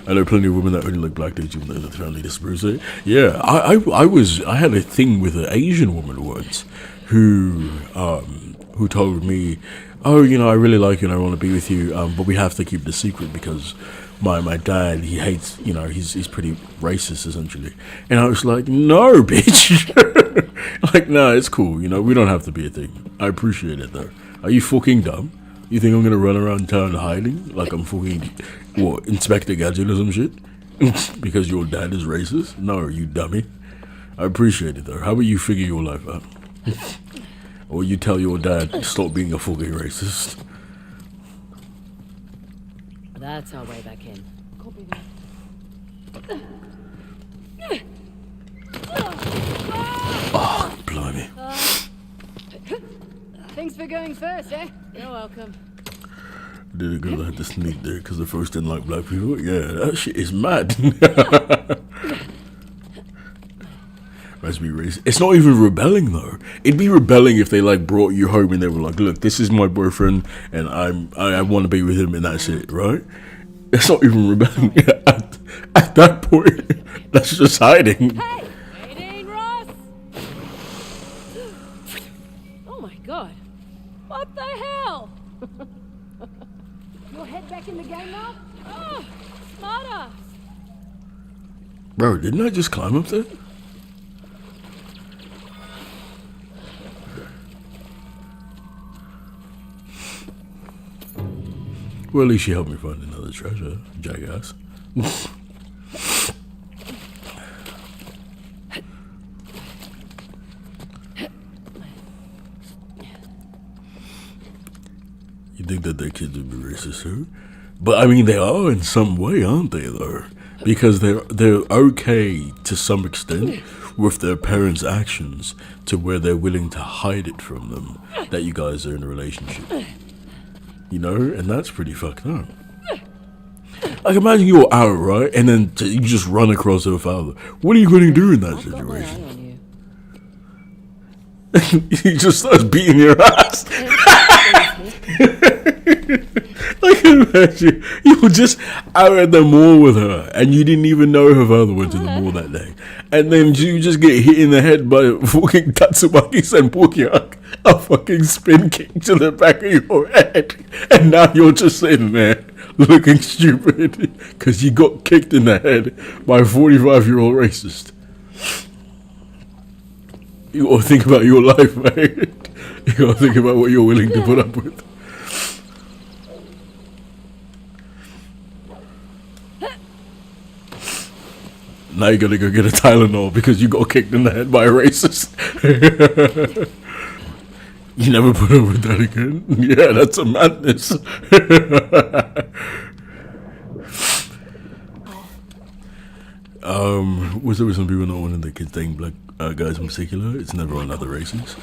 I know plenty of women that only like black dudes even though they're family dispersed. Yeah, I had a thing with an Asian woman once who told me, oh, you know, I really like you and I want to be with you, but we have to keep the secret because my dad, he hates, you know, he's pretty racist essentially. And I was like, no, bitch. Like, nah, it's cool, you know, we don't have to be a thing. I appreciate it though. Are you fucking dumb? You think I'm gonna run around town hiding like I'm fucking, what, Inspector Gadget or some shit? Because your dad is racist? No, you dummy. I appreciate it though. How about you figure your life out? Or you tell your dad, stop being a fucking racist. That's our way back in. Copy that. Oh, blimey. Thanks for going first, eh? You're welcome. Did a girl that had to sneak there because the first didn't like black people? Yeah, that shit is mad. Must be racist. It's not even rebelling though. It'd be rebelling if they like brought you home and they were like, look, this is my boyfriend and I want to be with him and that's it, right? It's not even rebelling. At that point, that's just hiding. Hey! Waiting, Ross! Oh my god. What the hell? Your head back in the game now? Oh, smart ass. Bro, didn't I just climb up there? Well, at least she helped me find another treasure, jackass. You think that their kids would be racist too? But I mean, they are in some way, aren't they? Though, because they're okay to some extent with their parents' actions, to where they're willing to hide it from them that you guys are in a relationship. You know, and that's pretty fucked up. Like, imagine you're out, right, and then you just run across her father. What are you going to do in that situation? He just starts beating your ass. Like, imagine you were just out at the mall with her, and you didn't even know her father went to the mall that day, and then you just get hit in the head by a fucking Tatsumaki Senpuki, a fucking spin kick to the back of your head, and now you're just sitting there looking stupid because you got kicked in the head by a 45-year-old racist. You gotta think about your life, mate. You gotta think about what you're willing to put up with. Now you gotta go get a Tylenol because you got kicked in the head by a racist. You never put up with that again? Yeah, that's a madness. Was there some people not wanting their kids dating black guys in particular? It's never on other races.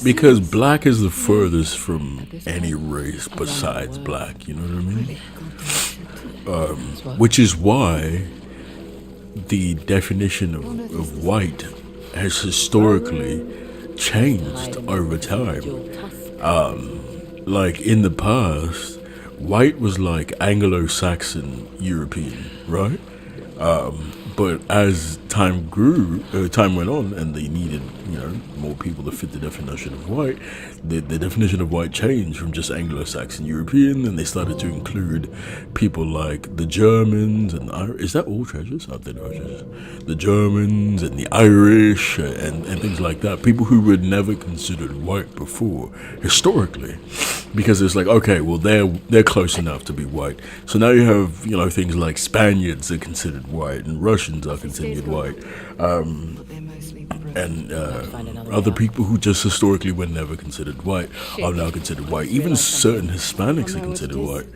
Because black is the furthest from any race besides black, you know what I mean? Which is why the definition of white has historically changed over time. Like in the past, white was like Anglo-Saxon European, right? But as time went on, and they needed, you know, more people to fit the definition of white, the definition of white changed from just Anglo-Saxon European, and they started to include people like the Germans and is that all treasures? I don't know treasures. The Germans and the Irish and things like that. People who were never considered white before, historically. Because it's like, okay, well, they're close enough to be white. So now you have, you know, things like Spaniards are considered white and Russians are considered white, and other people who just historically were never considered white are now considered white. Even certain Hispanics are considered white.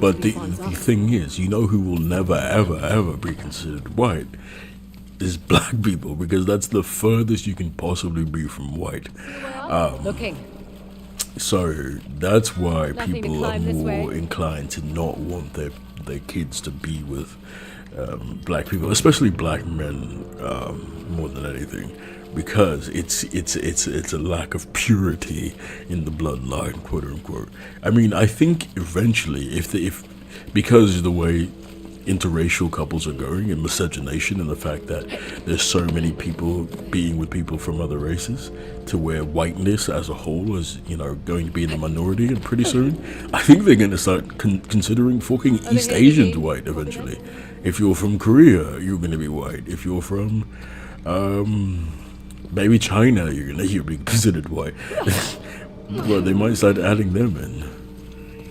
But the thing is, you know who will never, ever, ever be considered white is black people, because that's the furthest you can possibly be from white. So that's why people are more inclined to not want their kids to be with black people, especially black men, more than anything, because it's a lack of purity in the bloodline, quote unquote. I mean, I think eventually, if because the way interracial couples are going and miscegenation and the fact that there's so many people being with people from other races, to where whiteness as a whole is, you know, going to be in the minority, and pretty soon I think they're going to start considering fucking East Asians white eventually. If you're from Korea, you're going to be white. If you're from maybe China, you're being considered white. Well, they might start adding them in.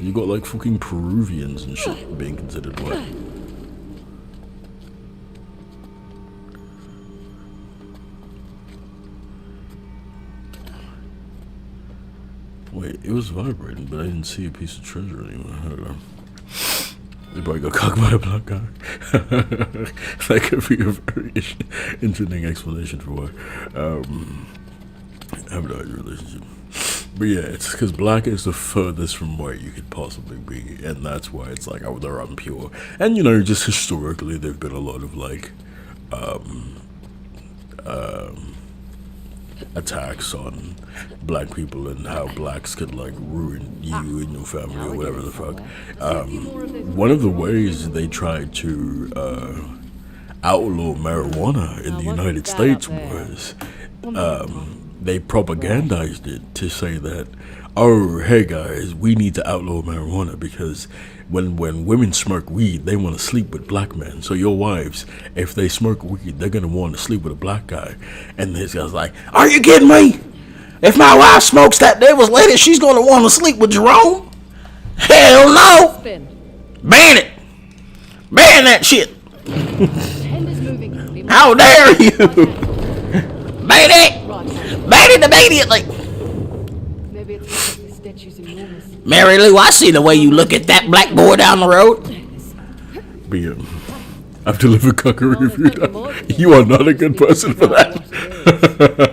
You got like fucking Peruvians and shit being considered white. Wait, it was vibrating, but I didn't see a piece of treasure anywhere. I don't know. They probably got cocked by a black guy. That could be a very interesting explanation for why. Have an relationship. But yeah, it's because black is the furthest from white you could possibly be, and that's why it's like, oh, they're impure. And you know, just historically, there've been a lot of like, attacks on black people and how blacks could like ruin you and your family or whatever the fuck. One of the ways they tried to outlaw marijuana in the United States was they propagandized it to say that, oh, hey guys, we need to outlaw marijuana because when women smoke weed, they want to sleep with black men. So your wives, if they smoke weed, they're going to want to sleep with a black guy. And this guy's like, are you kidding me? If my wife smokes that devil's lettuce, she's going to want to sleep with Jerome? Hell no! Ban it! Ban that shit! How dare you! Ban it! Ban it immediately! Maybe it's the statues and walls. Mary Lou, I see the way you look at that black boy down the road. But I've delivered cookery for you. You are not a good person for that.